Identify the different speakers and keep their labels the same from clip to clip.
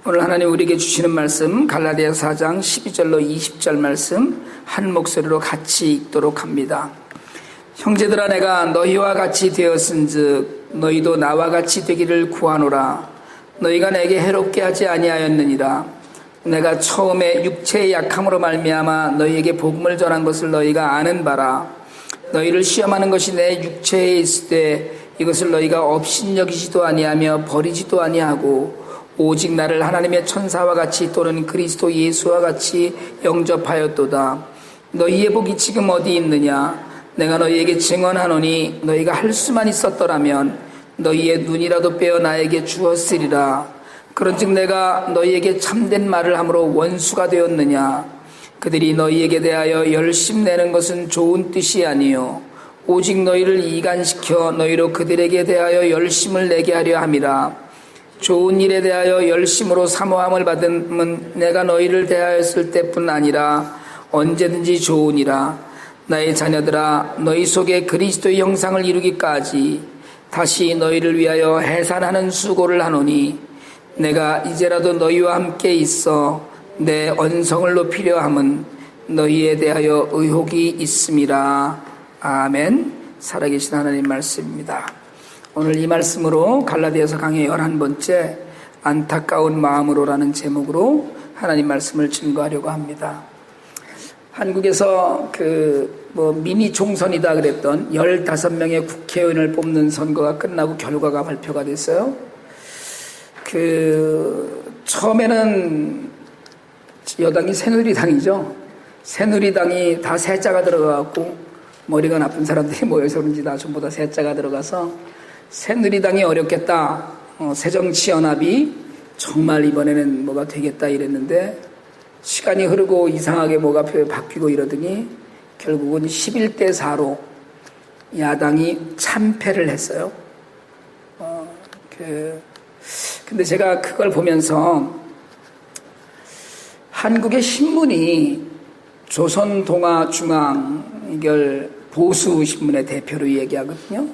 Speaker 1: 오늘 하나님 우리에게 주시는 말씀 갈라디아서 4장 12절로 20절 말씀 한 목소리로 같이 읽도록 합니다. 형제들아, 내가 너희와 같이 되었은즉 너희도 나와 같이 되기를 구하노라. 너희가 내게 해롭게 하지 아니하였느니라. 내가 처음에 육체의 약함으로 말미암아 너희에게 복음을 전한 것을 너희가 아는 바라. 너희를 시험하는 것이 내 육체에 있을 때 이것을 너희가 업신여기지도 아니하며 버리지도 아니하고 오직 나를 하나님의 천사와 같이 또는 그리스도 예수와 같이 영접하였도다. 너희의 복이 지금 어디 있느냐? 내가 너희에게 증언하노니 너희가 할 수만 있었더라면 너희의 눈이라도 빼어 나에게 주었으리라. 그런즉 내가 너희에게 참된 말을 함으로 원수가 되었느냐? 그들이 너희에게 대하여 열심내는 것은 좋은 뜻이 아니요 오직 너희를 이간시켜 너희로 그들에게 대하여 열심을 내게 하려 함이라. 좋은 일에 대하여 열심으로 사모함을 받으면 내가 너희를 대하였을 때뿐 아니라 언제든지 좋으니라. 나의 자녀들아, 너희 속에 그리스도의 형상을 이루기까지 다시 너희를 위하여 해산하는 수고를 하노니 내가 이제라도 너희와 함께 있어 내 언성을 높이려 함은 너희에 대하여 의혹이 있음이라. 아멘. 살아계신 하나님 말씀입니다. 오늘 이 말씀으로 갈라디아서 강의 11번째 안타까운 마음으로라는 제목으로 하나님 말씀을 증거하려고 합니다. 한국에서 미니 총선이다 그랬던 15명의 국회의원을 뽑는 선거가 끝나고 결과가 발표가 됐어요. 처음에는 여당이 새누리당이죠. 새누리당이 다 세자가 들어가고 머리가 나쁜 사람들이 모여서 그런지 다 전부 다 세자가 들어가서 새누리당이 어렵겠다. 새정치연합이 정말 이번에는 뭐가 되겠다 이랬는데 시간이 흐르고 이상하게 뭐가 바뀌고 이러더니 결국은 11대 4로 야당이 참패를 했어요. 근데 제가 그걸 보면서 한국의 신문이 조선동아중앙 이걸 보수신문의 대표로 얘기하거든요.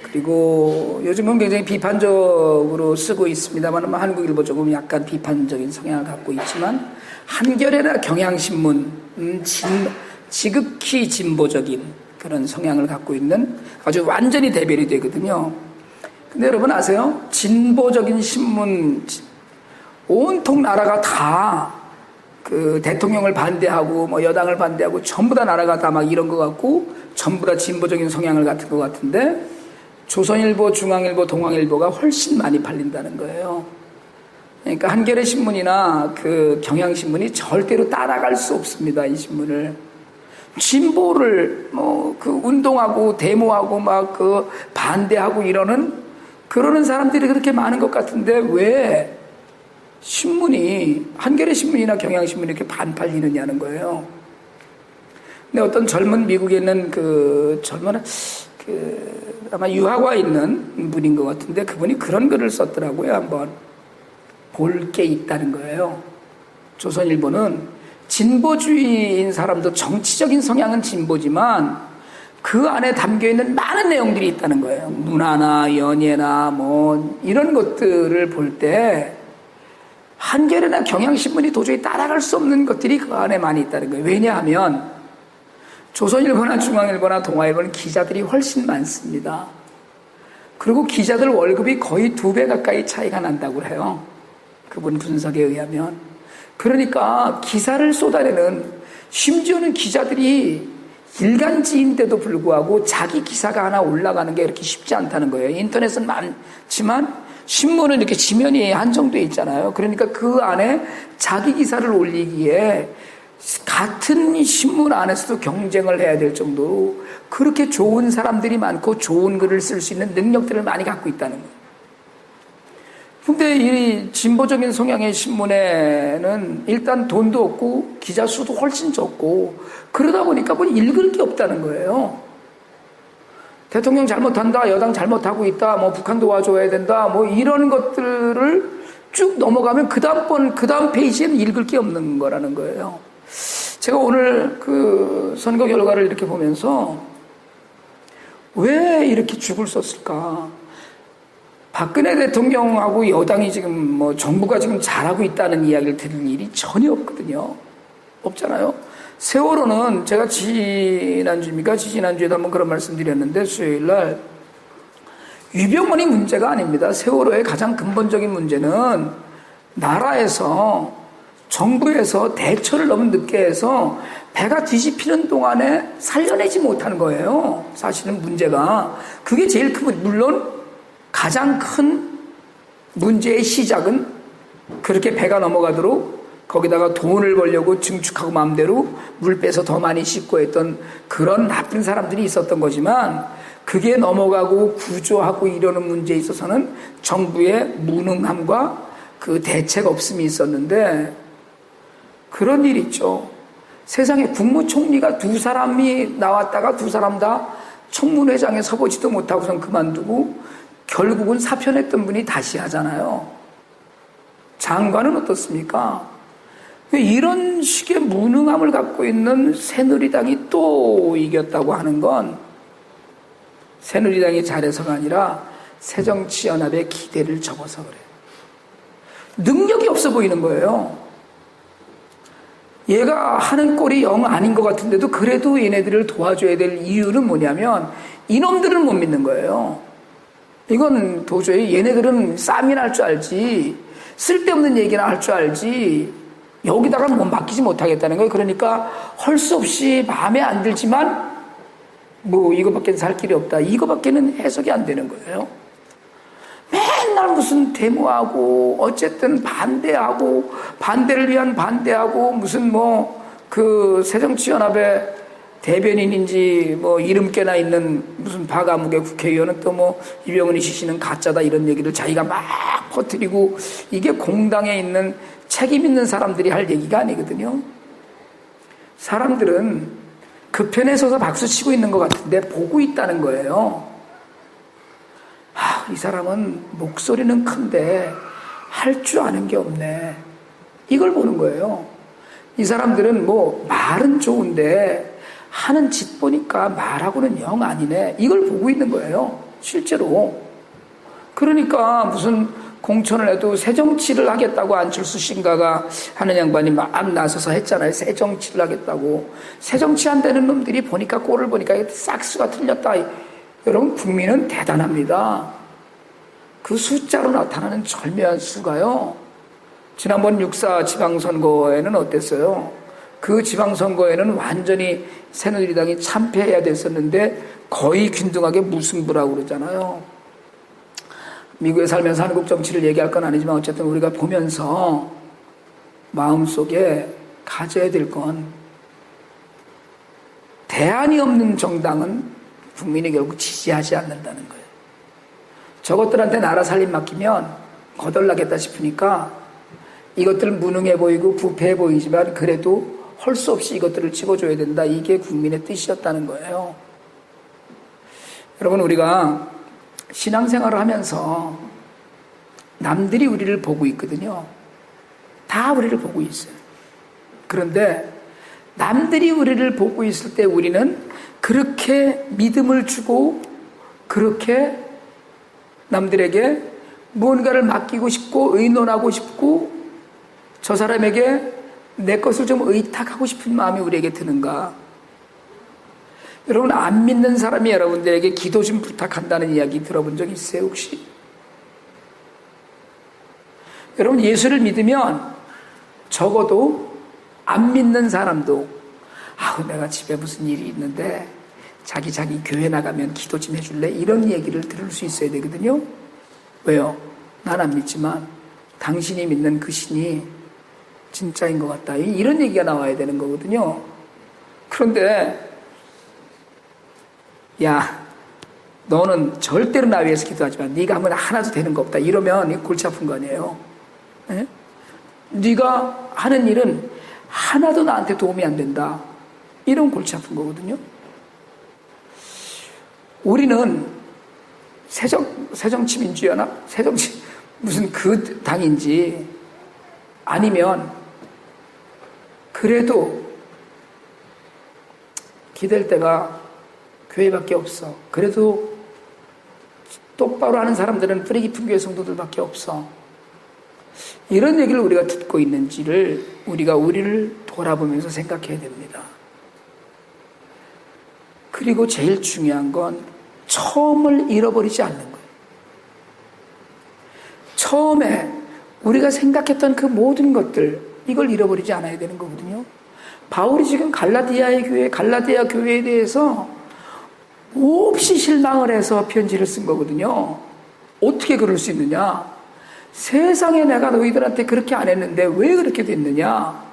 Speaker 1: 그리고 요즘은 굉장히 비판적으로 쓰고 있습니다만 한국일보 조금 약간 비판적인 성향을 갖고 있지만 한겨레나 경향신문 지극히 진보적인 그런 성향을 갖고 있는 아주 완전히 대별이 되거든요. 근데 여러분 아세요? 진보적인 신문 온통 나라가 다 대통령을 반대하고 뭐 여당을 반대하고 전부 다 나라가 다 막 이런 것 같고 전부 다 진보적인 성향을 갖는 것 같은데 조선일보, 중앙일보, 동아일보가 훨씬 많이 팔린다는 거예요. 그러니까 한겨레 신문이나 경향신문이 절대로 따라갈 수 없습니다. 이 신문을. 진보를 운동하고 데모하고 반대하고 그러는 사람들이 그렇게 많은 것 같은데 왜 한겨레 신문이나 경향신문이 이렇게 반팔리느냐는 거예요. 근데 어떤 젊은 미국에 있는 아마 유학와 있는 분인 것 같은데 그분이 그런 글을 썼더라고요. 한번 볼 게 있다는 거예요. 조선일보는 진보주의인 사람도 정치적인 성향은 진보지만 그 안에 담겨있는 많은 내용들이 있다는 거예요. 문화나 연예나 이런 것들을 볼 때 한겨레나 경향신문이 도저히 따라갈 수 없는 것들이 그 안에 많이 있다는 거예요. 왜냐하면 조선일보나 중앙일보나 동아일보는 기자들이 훨씬 많습니다. 그리고 기자들 월급이 거의 2배 가까이 차이가 난다고 해요. 그분 분석에 의하면. 그러니까 기사를 쏟아내는, 심지어는 기자들이 일간지인데도 불구하고 자기 기사가 하나 올라가는 게 그렇게 쉽지 않다는 거예요. 인터넷은 많지만 신문은 이렇게 지면이 한정되어 있잖아요. 그러니까 그 안에 자기 기사를 올리기에 같은 신문 안에서도 경쟁을 해야 될 정도로 그렇게 좋은 사람들이 많고 좋은 글을 쓸 수 있는 능력들을 많이 갖고 있다는 거예요. 근데 이 진보적인 성향의 신문에는 일단 돈도 없고 기자 수도 훨씬 적고 그러다 보니까 읽을 게 없다는 거예요. 대통령 잘못한다, 여당 잘못하고 있다, 북한 도와줘야 된다, 이런 것들을 쭉 넘어가면 그 다음 페이지에는 읽을 게 없는 거라는 거예요. 제가 오늘 선거 결과를 이렇게 보면서 왜 이렇게 죽을 썼을까? 박근혜 대통령하고 여당이 지금 뭐 정부가 지금 잘하고 있다는 이야기를 들을 일이 전혀 없거든요. 없잖아요. 세월호는 제가 지지난주에도 한번 그런 말씀 드렸는데 수요일 날 유병원이 문제가 아닙니다. 세월호의 가장 근본적인 문제는 나라에서 정부에서 대처를 너무 늦게 해서 배가 뒤집히는 동안에 살려내지 못하는 거예요. 사실은 문제가. 그게 제일 큰, 물론 가장 큰 문제의 시작은 그렇게 배가 넘어가도록 거기다가 돈을 벌려고 증축하고 마음대로 물 빼서 더 많이 싣고 했던 그런 나쁜 사람들이 있었던 거지만 그게 넘어가고 구조하고 이러는 문제에 있어서는 정부의 무능함과 그 대책 없음이 있었는데 그런 일 있죠. 세상에 국무총리가 두 사람이 나왔다가 두 사람 다 청문회장에 서보지도 못하고선 그만두고 결국은 사표냈던 분이 다시 하잖아요. 장관은 어떻습니까? 이런 식의 무능함을 갖고 있는 새누리당이 또 이겼다고 하는 건 새누리당이 잘해서가 아니라 새정치연합의 기대를 접어서 그래요. 능력이 없어 보이는 거예요. 얘가 하는 꼴이 영 아닌 것 같은데도 그래도 얘네들을 도와줘야 될 이유는 뭐냐면 이놈들은 못 믿는 거예요. 이건 도저히 얘네들은 쌈이나 할 줄 알지 쓸데없는 얘기나 할 줄 알지 여기다가 뭐 맡기지 못하겠다는 거예요. 그러니까 할 수 없이 마음에 안 들지만 뭐 이거밖에 살 길이 없다. 이거밖에는 해석이 안 되는 거예요. 맨날 무슨 데모하고 어쨌든 반대하고 반대를 위한 반대하고 무슨 뭐 그 새정치연합의 대변인인지 뭐 이름께나 있는 무슨 바가묵의 국회의원은 또 뭐 이병헌이 시시는 가짜다 이런 얘기를 자기가 막 퍼뜨리고 이게 공당에 있는 책임 있는 사람들이 할 얘기가 아니거든요. 사람들은 그 편에 서서 박수 치고 있는 것 같은데 보고 있다는 거예요. 이 사람은 목소리는 큰데 할 줄 아는 게 없네. 이걸 보는 거예요. 이 사람들은 뭐 말은 좋은데 하는 짓 보니까 말하고는 영 아니네. 이걸 보고 있는 거예요. 실제로. 그러니까 무슨 공천을 해도 새정치를 하겠다고 안철수 신가가 하는 양반이 막 나서서 했잖아요. 새정치를 하겠다고. 새정치 한다는 놈들이 보니까 꼴을 보니까 싹수가 틀렸다. 여러분 국민은 대단합니다. 그 숫자로 나타나는 절묘한 수가요. 지난번 6.4 지방선거에는 어땠어요? 그 지방선거에는 완전히 새누리당이 참패해야 됐었는데 거의 균등하게 무승부라고 그러잖아요. 미국에 살면서 한국 정치를 얘기할 건 아니지만 어쨌든 우리가 보면서 마음속에 가져야 될 건 대안이 없는 정당은 국민이 결국 지지하지 않는다는 거예요. 저것들한테 나라 살림 맡기면 거덜나겠다 싶으니까 이것들 무능해 보이고 부패해 보이지만 그래도 할 수 없이 이것들을 집어줘야 된다. 이게 국민의 뜻이었다는 거예요. 여러분 우리가 신앙생활을 하면서 남들이 우리를 보고 있거든요. 다 우리를 보고 있어요. 그런데 남들이 우리를 보고 있을 때 우리는 그렇게 믿음을 주고 그렇게 남들에게 무언가를 맡기고 싶고 의논하고 싶고 저 사람에게 내 것을 좀 의탁하고 싶은 마음이 우리에게 드는가? 여러분 안 믿는 사람이 여러분들에게 기도 좀 부탁한다는 이야기 들어본 적 있어요 혹시? 여러분 예수를 믿으면 적어도 안 믿는 사람도 내가 집에 무슨 일이 있는데 자기 교회 나가면 기도 좀 해줄래? 이런 얘기를 들을 수 있어야 되거든요. 왜요? 난 안 믿지만 당신이 믿는 그 신이 진짜인 것 같다. 이런 얘기가 나와야 되는 거거든요. 그런데 야 너는 절대로 나 위해서 기도하지 마. 네가 하면 하나도 되는 거 없다. 이러면 골치 아픈 거 아니에요. 네? 네가 하는 일은 하나도 나한테 도움이 안 된다. 이런 골치 아픈 거거든요. 우리는 새정치민주연합? 새정치 무슨 그 당인지 아니면 그래도 기댈 데가 교회밖에 없어. 그래도 똑바로 하는 사람들은 뿌리 깊은 교회 성도들밖에 없어. 이런 얘기를 우리가 듣고 있는지를 우리를 돌아보면서 생각해야 됩니다. 그리고 제일 중요한 건 처음을 잃어버리지 않는 거예요. 처음에 우리가 생각했던 그 모든 것들, 이걸 잃어버리지 않아야 되는 거거든요. 바울이 지금 갈라디아 교회에 대해서 몹시 실망을 해서 편지를 쓴 거거든요. 어떻게 그럴 수 있느냐? 세상에 내가 너희들한테 그렇게 안 했는데 왜 그렇게 됐느냐?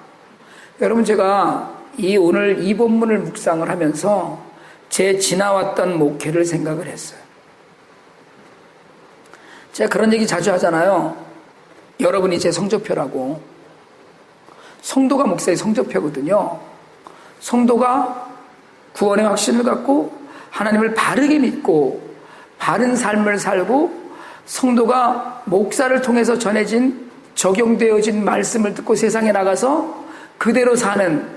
Speaker 1: 여러분, 제가 오늘 이 본문을 묵상을 하면서 제 지나왔던 목회를 생각을 했어요. 제가 그런 얘기 자주 하잖아요. 여러분이 제 성적표라고. 성도가 목사의 성적표거든요. 성도가 구원의 확신을 갖고 하나님을 바르게 믿고 바른 삶을 살고 성도가 목사를 통해서 전해진 적용되어진 말씀을 듣고 세상에 나가서 그대로 사는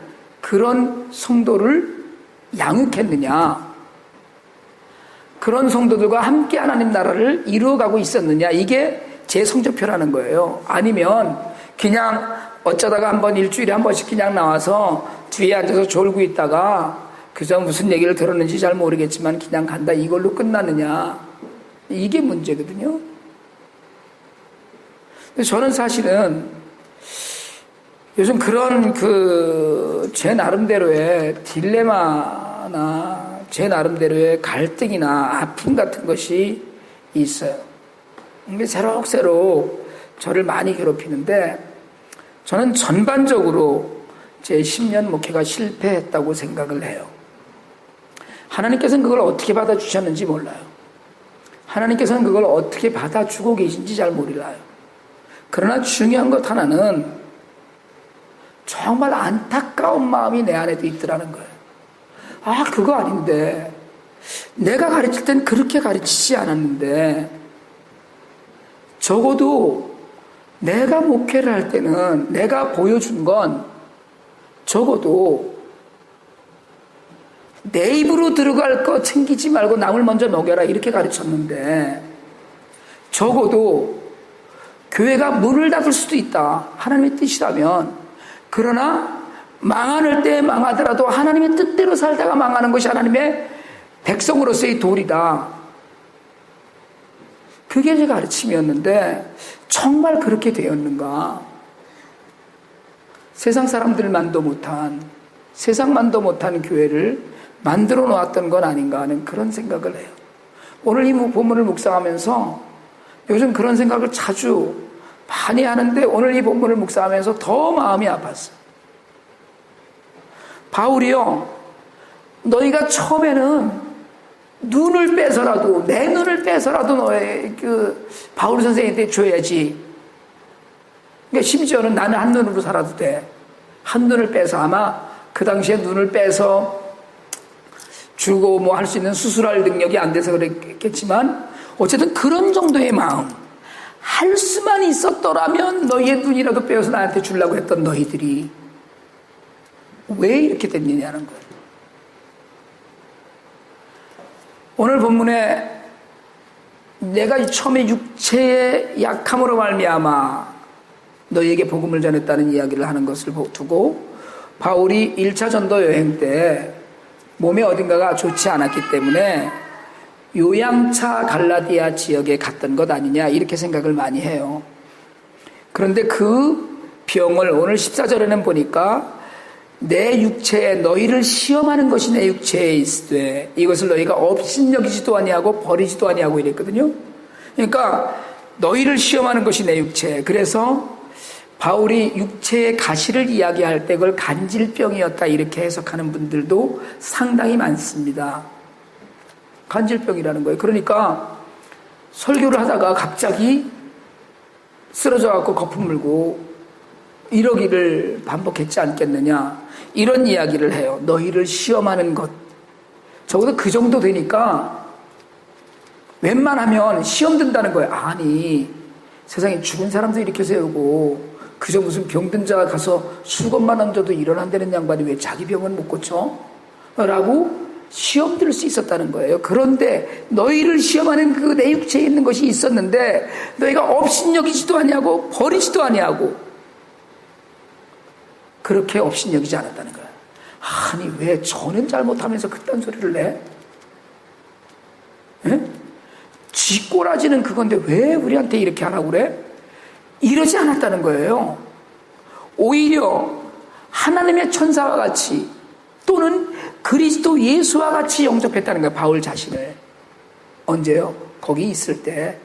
Speaker 1: 그런 성도를 양육했느냐, 그런 성도들과 함께 하나님 나라를 이루어가고 있었느냐, 이게 제 성적표라는 거예요. 아니면 그냥 어쩌다가 한번 일주일에 한 번씩 그냥 나와서 뒤에 앉아서 졸고 있다가 그저 무슨 얘기를 들었는지 잘 모르겠지만 그냥 간다, 이걸로 끝나느냐, 이게 문제거든요. 저는 사실은 요즘 그런 제 나름대로의 딜레마나 제 나름대로의 갈등이나 아픔 같은 것이 있어요. 이게 새록새록 저를 많이 괴롭히는데, 저는 전반적으로 제 10년 목회가 실패했다고 생각을 해요. 하나님께서는 그걸 어떻게 받아주셨는지 몰라요. 하나님께서는 그걸 어떻게 받아주고 계신지 잘 몰라요. 그러나 중요한 것 하나는 정말 안타까운 마음이 내 안에도 있더라는 거예요. 아, 그거 아닌데, 내가 가르칠 땐 그렇게 가르치지 않았는데, 적어도 내가 목회를 할 때는 내가 보여준 건 적어도 내 입으로 들어갈 거 챙기지 말고 남을 먼저 먹여라, 이렇게 가르쳤는데, 적어도 교회가 문을 닫을 수도 있다, 하나님의 뜻이라면. 그러나 망할 때 망하더라도 하나님의 뜻대로 살다가 망하는 것이 하나님의 백성으로서의 도리다, 그게 제 가르침이었는데 정말 그렇게 되었는가? 세상만도 못한 교회를 만들어 놓았던 건 아닌가 하는 그런 생각을 해요. 오늘 이 본문을 묵상하면서 요즘 그런 생각을 자주 많이 하는데, 오늘 이 본문을 묵상하면서 더 마음이 아팠어요. 바울이요, 너희가 처음에는 눈을 빼서라도, 내 눈을 빼서라도 너의 바울 선생님한테 줘야지. 그러니까 심지어는 나는 한 눈으로 살아도 돼. 한 눈을 빼서, 아마 그 당시에 눈을 빼서 주고 뭐 할 수 있는 수술할 능력이 안 돼서 그랬겠지만, 어쨌든 그런 정도의 마음, 할 수만 있었더라면 너희의 눈이라도 빼어서 나한테 주려고 했던 너희들이 왜 이렇게 됐느냐는 거예요. 오늘 본문에 내가 처음에 육체의 약함으로 말미암아 너희에게 복음을 전했다는 이야기를 하는 것을 두고, 바울이 1차 전도 여행 때 몸에 어딘가가 좋지 않았기 때문에 요양차 갈라디아 지역에 갔던 것 아니냐, 이렇게 생각을 많이 해요. 그런데 그 병을 오늘 14절에는 보니까 내 육체에 너희를 시험하는 것이 내 육체에 있으되 이것을 너희가 업신여기지도 아니하고 버리지도 아니하고 이랬거든요. 그러니까 너희를 시험하는 것이 내 육체. 그래서 바울이 육체의 가시를 이야기할 때 그걸 간질병이었다, 이렇게 해석하는 분들도 상당히 많습니다. 간질병이라는 거예요. 그러니까 설교를 하다가 갑자기 쓰러져 갖고 거품 물고 이러기를 반복했지 않겠느냐, 이런 이야기를 해요. 너희를 시험하는 것. 적어도 그 정도 되니까 웬만하면 시험 든다는 거예요. 아니, 세상에 죽은 사람도 이렇게 세우고 그저 무슨 병든 자가 가서 수건만 얹어도 일어난다는 양반이 왜 자기 병은 못 고쳐? 라고 시험 들을 수 있었다는 거예요. 그런데 너희를 시험하는 그 내 육체에 있는 것이 있었는데 너희가 업신여기지도 아니하고 버리지도 아니하고 그렇게 업신여기지 않았다는 거예요. 아니 왜 저는 잘못하면서 그딴 소리를 내? 예? 지 꼬라지는 그건데 왜 우리한테 이렇게 하라고 그래? 이러지 않았다는 거예요. 오히려 하나님의 천사와 같이 또는 그리스도 예수와 같이 영접했다는 거예요. 바울 자신을. 언제요? 거기 있을 때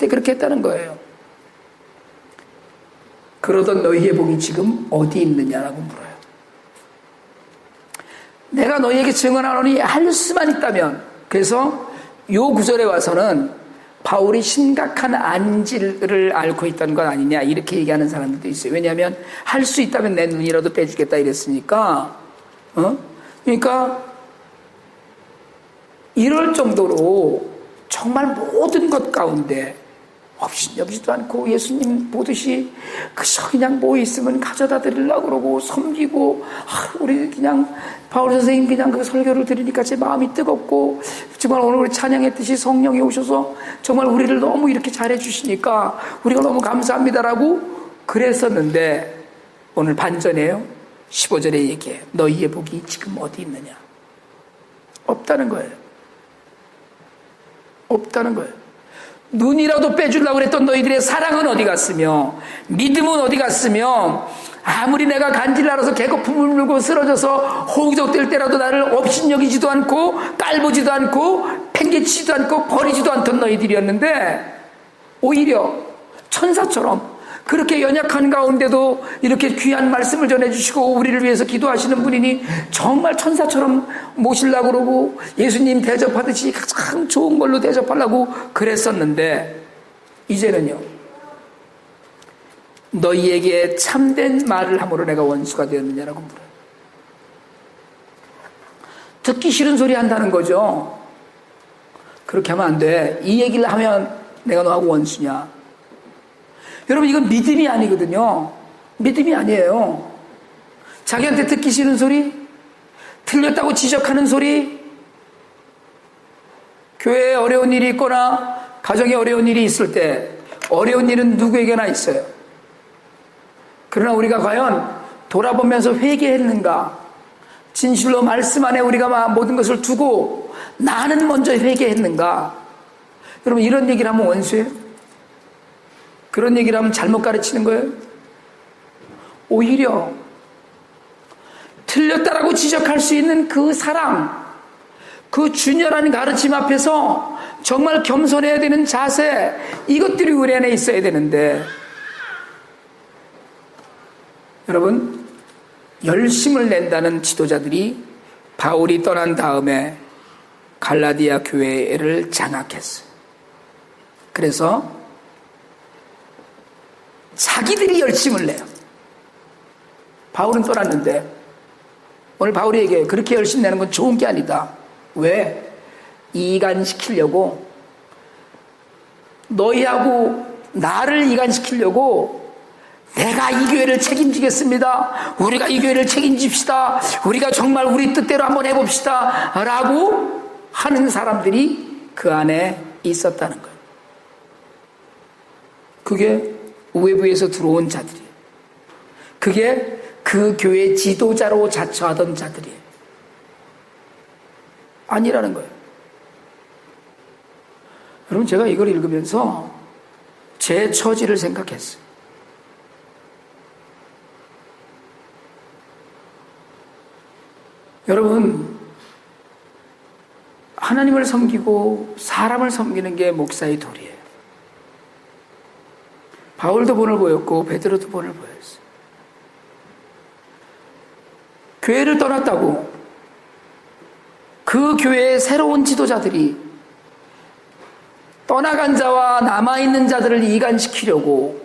Speaker 1: 그렇게 했다는 거예요. 그러던 너희의 복이 지금 어디 있느냐라고 물어요. 내가 너희에게 증언하노니 할 수만 있다면. 그래서 요 구절에 와서는 바울이 심각한 안질을 앓고 있다는 건 아니냐 이렇게 얘기하는 사람들도 있어요. 왜냐하면 할 수 있다면 내 눈이라도 빼주겠다 이랬으니까. 그러니까 이럴 정도로 정말 모든 것 가운데 업신여기지도 않고 예수님 보듯이 그저 그냥 뭐 있으면 가져다 드리려고 그러고 섬기고 우리 그냥 바울 선생님 그냥 그 설교를 들으니까 제 마음이 뜨겁고 정말 오늘 우리 찬양했듯이 성령이 오셔서 정말 우리를 너무 이렇게 잘해 주시니까 우리가 너무 감사합니다라고 그랬었는데 오늘 반전이에요. 15절에 얘기해요. 너희의 복이 지금 어디 있느냐? 없다는 거예요. 없다는 거예요. 눈이라도 빼주려고 그랬던 너희들의 사랑은 어디 갔으며 믿음은 어디 갔으며 아무리 내가 간질 날아서 개거품을 물고 쓰러져서 호기적될 때라도 나를 업신여기지도 않고 깔보지도 않고 팽개치지도 않고 버리지도 않던 너희들이었는데 오히려 천사처럼 그렇게 연약한 가운데도 이렇게 귀한 말씀을 전해주시고 우리를 위해서 기도하시는 분이니 정말 천사처럼 모시려고 그러고 예수님 대접하듯이 가장 좋은 걸로 대접하려고 그랬었는데 이제는요 너희에게 참된 말을 함으로 내가 원수가 되었느냐라고 물어요. 듣기 싫은 소리 한다는 거죠. 그렇게 하면 안 돼. 이 얘기를 하면 내가 너하고 원수냐. 여러분 이건 믿음이 아니거든요. 믿음이 아니에요. 자기한테 듣기 싫은 소리, 틀렸다고 지적하는 소리, 교회에 어려운 일이 있거나 가정에 어려운 일이 있을 때 어려운 일은 누구에게나 있어요. 그러나 우리가 과연 돌아보면서 회개했는가? 진실로 말씀 안에 우리가 모든 것을 두고 나는 먼저 회개했는가? 여러분 이런 얘기를 하면 원수예요? 그런 얘기를 하면 잘못 가르치는 거예요? 오히려 틀렸다라고 지적할 수 있는 그 사랑, 그 준열한 가르침 앞에서 정말 겸손해야 되는 자세, 이것들이 우리 안에 있어야 되는데 여러분 열심을 낸다는 지도자들이 바울이 떠난 다음에 갈라디아 교회를 장악했어요. 그래서 자기들이 열심을 내요. 바울은 떠났는데 오늘 바울이 얘기해요. 그렇게 열심 내는 건 좋은 게 아니다. 왜? 이간시키려고 너희하고 나를 이간시키려고 내가 이 교회를 책임지겠습니다. 우리가 이 교회를 책임집시다. 우리가 정말 우리 뜻대로 한번 해봅시다. 라고 하는 사람들이 그 안에 있었다는 거예요. 그게 외부에서 들어온 자들이에요. 그게 그 교회 지도자로 자처하던 자들이에요. 아니라는 거예요. 여러분 제가 이걸 읽으면서 제 처지를 생각했어요. 여러분 하나님을 섬기고 사람을 섬기는 게 목사의 도리예요. 바울도 본을 보였고 베드로도 본을 보였어요. 교회를 떠났다고 그 교회의 새로운 지도자들이 떠나간 자와 남아있는 자들을 이간시키려고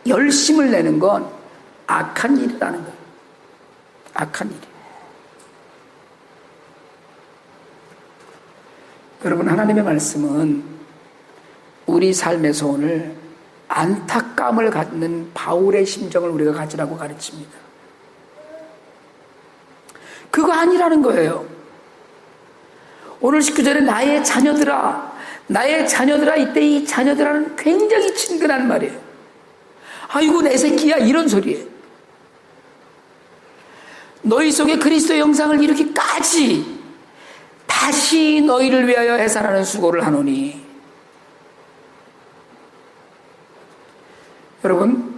Speaker 1: 열심을 내는 건 악한 일이라는 거예요. 악한 일이에요. 여러분 하나님의 말씀은 우리 삶에서 오늘 안타까움을 갖는 바울의 심정을 우리가 가지라고 가르칩니다. 그거 아니라는 거예요. 오늘 19절에 나의 자녀들아, 나의 자녀들아, 이때 이 자녀들아는 굉장히 친근한 말이에요. 아이고 내 새끼야, 이런 소리예요. 너희 속에 그리스도의 형상을 이루기까지 다시 너희를 위하여 해산하는 수고를 하노니. 여러분,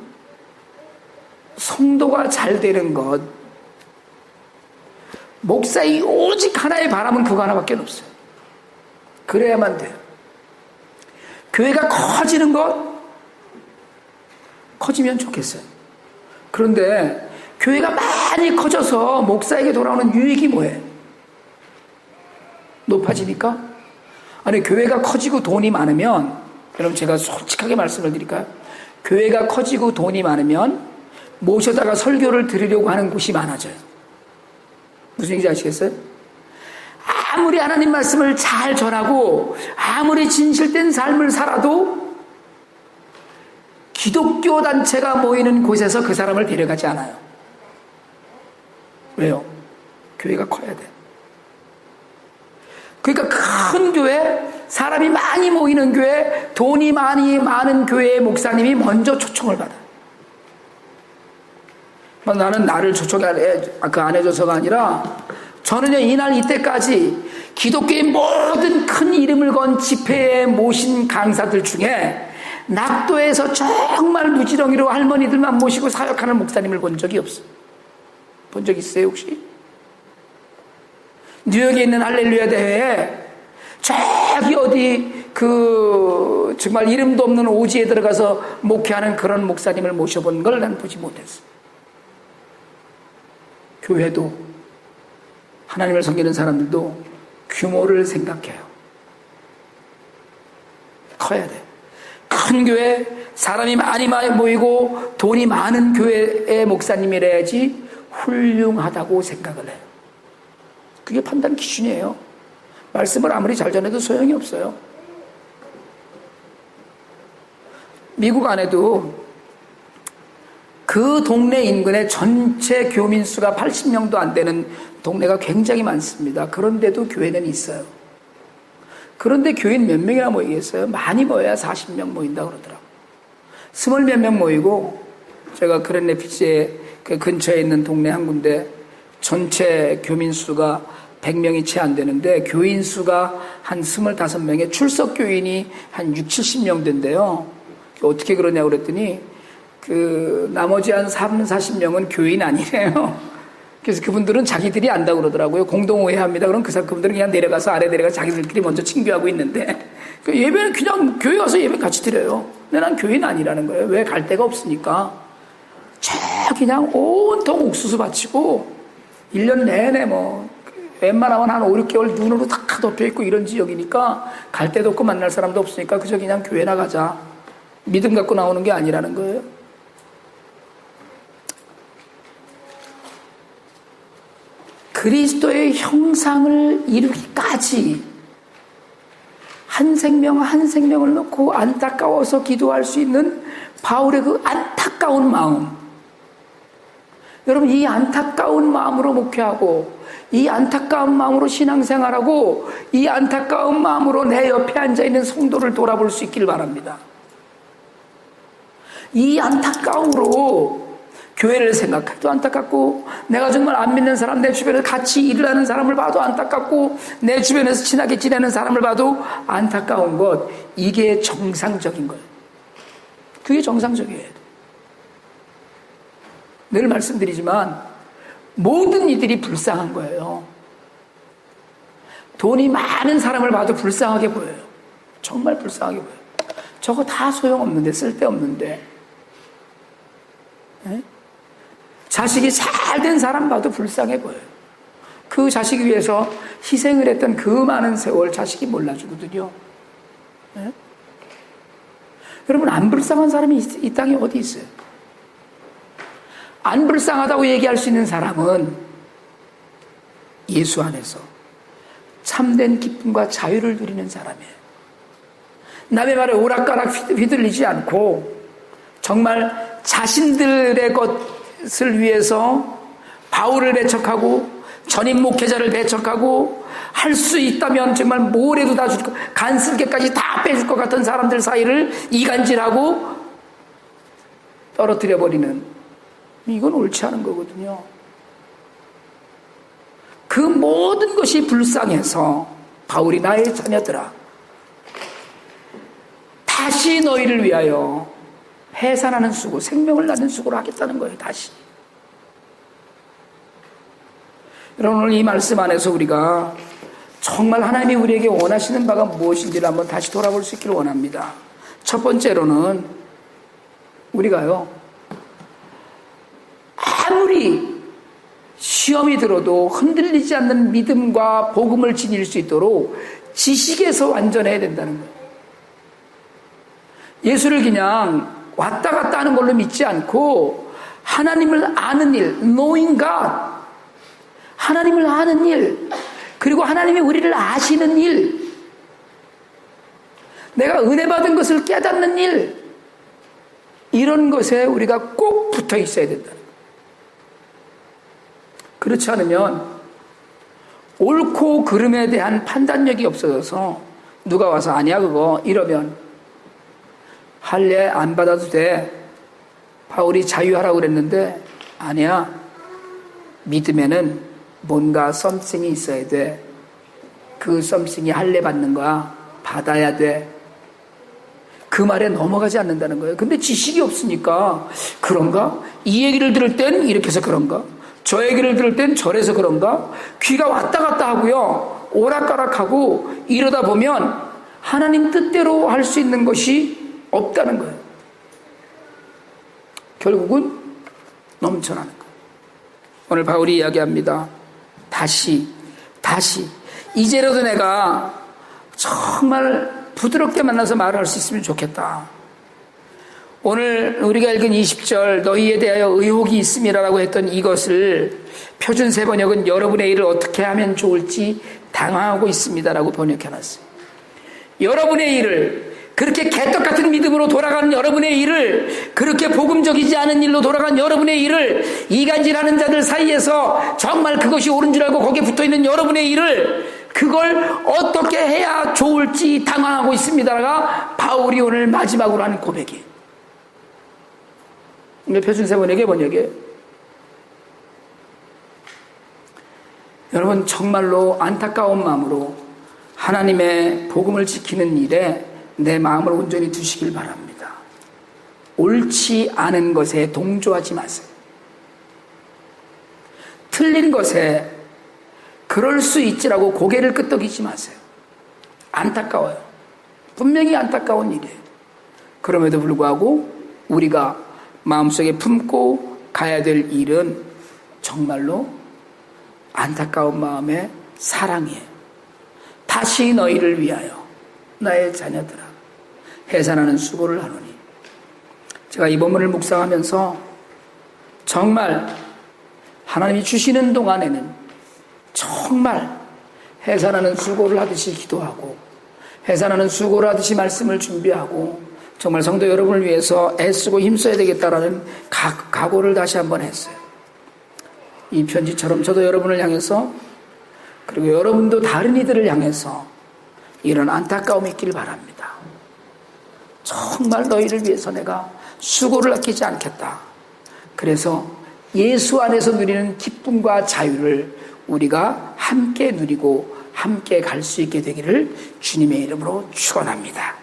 Speaker 1: 성도가 잘 되는 것, 목사의 오직 하나의 바람은 그거 하나밖에 없어요. 그래야만 돼요. 교회가 커지는 것, 커지면 좋겠어요. 그런데 교회가 많이 커져서 목사에게 돌아오는 유익이 뭐예요? 높아지니까? 아니, 교회가 커지고 돈이 많으면, 여러분 제가 솔직하게 말씀을 드릴까요? 교회가 커지고 돈이 많으면 모셔다가 설교를 들으려고 하는 곳이 많아져요. 무슨 얘기인지 아시겠어요? 아무리 하나님 말씀을 잘 전하고 아무리 진실된 삶을 살아도 기독교 단체가 모이는 곳에서 그 사람을 데려가지 않아요. 왜요? 교회가 커야 돼. 그러니까 큰 교회, 사람이 많이 모이는 교회, 돈이 많은 교회의 목사님이 먼저 초청을 받아요. 나는 나를 초청 안 해줘서가 아니라, 저는요, 이날 이때까지 기독교의 모든 큰 이름을 건 집회에 모신 강사들 중에 낙도에서 정말 무지렁이로 할머니들만 모시고 사역하는 목사님을 본 적이 없어요. 본 적 있어요, 혹시? 뉴욕에 있는 할렐루야 대회에 저기 어디 정말 이름도 없는 오지에 들어가서 목회하는 그런 목사님을 모셔본 걸 난 보지 못했어. 교회도 하나님을 섬기는 사람들도 규모를 생각해요. 커야 돼. 큰 교회, 사람이 많이 모이고 돈이 많은 교회의 목사님이라야지 훌륭하다고 생각을 해요. 그게 판단 기준이에요. 말씀을 아무리 잘 전해도 소용이 없어요. 미국 안에도 그 동네 인근의 전체 교민 수가 80명도 안 되는 동네가 굉장히 많습니다. 그런데도 교회는 있어요. 그런데 교인 몇 명이나 모이겠어요? 많이 모여야 40명 모인다 그러더라고요. 20 몇 명 모이고, 제가 그랜래피츠의 그 근처에 있는 동네 한 군데 전체 교민 수가 100명이 채 안 되는데 교인 수가 한 25명에 출석 교인이 한 60, 70명 된대요. 어떻게 그러냐고 그랬더니 나머지 한 40명은 교인 아니래요. 그래서 그분들은 자기들이 안다고 그러더라고요. 공동오해합니다. 그럼 그분들은 그냥 내려가서 아래 내려가서 자기들끼리 먼저 친교하고 있는데, 예배는 그냥 교회 와서 예배 같이 드려요. 근데 난 교인 아니라는 거예요. 왜? 갈 데가 없으니까. 그냥 온통 옥수수 바치고 1년 내내 웬만하면 한 5, 6개월 눈으로 다 덮여있고 이런 지역이니까 갈 데도 없고 만날 사람도 없으니까 그저 그냥 교회 나가자. 믿음 갖고 나오는 게 아니라는 거예요. 그리스도의 형상을 이루기까지 한 생명 한 생명을 놓고 안타까워서 기도할 수 있는 바울의 그 안타까운 마음. 여러분, 이 안타까운 마음으로 목회하고, 이 안타까운 마음으로 신앙생활하고, 이 안타까운 마음으로 내 옆에 앉아있는 성도를 돌아볼 수 있길 바랍니다. 이 안타까움으로 교회를 생각해도 안타깝고, 내가 정말 안 믿는 사람, 내 주변에서 같이 일을 하는 사람을 봐도 안타깝고, 내 주변에서 친하게 지내는 사람을 봐도 안타까운 것, 이게 정상적인 거예요. 그게 정상적이에요. 늘 말씀드리지만 모든 이들이 불쌍한 거예요. 돈이 많은 사람을 봐도 불쌍하게 보여요. 정말 불쌍하게 보여요. 저거 다 소용없는데, 쓸데없는데. 네? 자식이 잘 된 사람 봐도 불쌍해 보여요. 그 자식 위해서 희생을 했던 그 많은 세월 자식이 몰라주거든요. 네? 여러분, 안 불쌍한 사람이 이 땅에 어디 있어요? 안 불쌍하다고 얘기할 수 있는 사람은 예수 안에서 참된 기쁨과 자유를 누리는 사람이에요. 남의 말에 오락가락 휘둘리지 않고 정말 자신들의 것을 위해서 바울을 배척하고 전임 목회자를 배척하고 할 수 있다면 정말 뭐래도 다 줄 것, 간슬개까지 다 빼줄 것 같은 사람들 사이를 이간질하고 떨어뜨려버리는, 이건 옳지 않은 거거든요. 그 모든 것이 불쌍해서 바울이 나의 자녀들아 다시 너희를 위하여 해산하는 수고, 생명을 낳는 수고를 하겠다는 거예요. 다시. 여러분, 오늘 이 말씀 안에서 우리가 정말 하나님이 우리에게 원하시는 바가 무엇인지를 한번 다시 돌아볼 수 있기를 원합니다. 첫 번째로는 우리가요, 아무리 시험이 들어도 흔들리지 않는 믿음과 복음을 지닐 수 있도록 지식에서 완전해야 된다는 거예요. 예수를 그냥 왔다 갔다 하는 걸로 믿지 않고 하나님을 아는 일, knowing God, 하나님을 아는 일, 그리고 하나님이 우리를 아시는 일, 내가 은혜 받은 것을 깨닫는 일, 이런 것에 우리가 꼭 붙어 있어야 된다. 그렇지 않으면 옳고 그름에 대한 판단력이 없어져서 누가 와서 아니야 그거 이러면 할례 안 받아도 돼. 바울이 자유하라고 그랬는데 아니야. 믿음에는 뭔가 something이 있어야 돼. 그 something이 할례 받는 거야. 받아야 돼. 그 말에 넘어가지 않는다는 거예요. 근데 지식이 없으니까 그런가? 이 얘기를 들을 땐 이렇게 해서 그런가? 저 얘기를 들을 땐 저래서 그런가? 귀가 왔다 갔다 하고요. 오락가락하고 이러다 보면 하나님 뜻대로 할 수 있는 것이 없다는 거예요. 결국은 넘쳐나는 거예요. 오늘 바울이 이야기합니다. 다시 이제라도 내가 정말 부드럽게 만나서 말을 할 수 있으면 좋겠다. 오늘 우리가 읽은 20절 너희에 대하여 의혹이 있음이라고 했던 이것을 표준 세번역은 여러분의 일을 어떻게 하면 좋을지 당황하고 있습니다라고 번역해놨어요. 여러분의 일을, 그렇게 개떡같은 믿음으로 돌아가는 여러분의 일을, 그렇게 복음적이지 않은 일로 돌아간 여러분의 일을, 이간질하는 자들 사이에서 정말 그것이 옳은 줄 알고 거기에 붙어있는 여러분의 일을, 그걸 어떻게 해야 좋을지 당황하고 있습니다가 바울이 오늘 마지막으로 하는 고백이에요. 표준세번역의 번역이에요. 여러분, 정말로 안타까운 마음으로 하나님의 복음을 지키는 일에 내 마음을 온전히 두시길 바랍니다. 옳지 않은 것에 동조하지 마세요. 틀린 것에 그럴 수 있지라고 고개를 끄덕이지 마세요. 안타까워요. 분명히 안타까운 일이에요. 그럼에도 불구하고 우리가 마음속에 품고 가야 될 일은 정말로 안타까운 마음의 사랑이에요. 다시 너희를 위하여 나의 자녀들아 해산하는 수고를 하노니. 제가 이 본문을 묵상하면서 정말 하나님이 주시는 동안에는 정말 해산하는 수고를 하듯이 기도하고 해산하는 수고를 하듯이 말씀을 준비하고 정말 성도 여러분을 위해서 애쓰고 힘써야 되겠다라는 각오를 다시 한번 했어요. 이 편지처럼 저도 여러분을 향해서, 그리고 여러분도 다른 이들을 향해서 이런 안타까움이 있기를 바랍니다. 정말 너희를 위해서 내가 수고를 아끼지 않겠다. 그래서 예수 안에서 누리는 기쁨과 자유를 우리가 함께 누리고 함께 갈 수 있게 되기를 주님의 이름으로 축원합니다.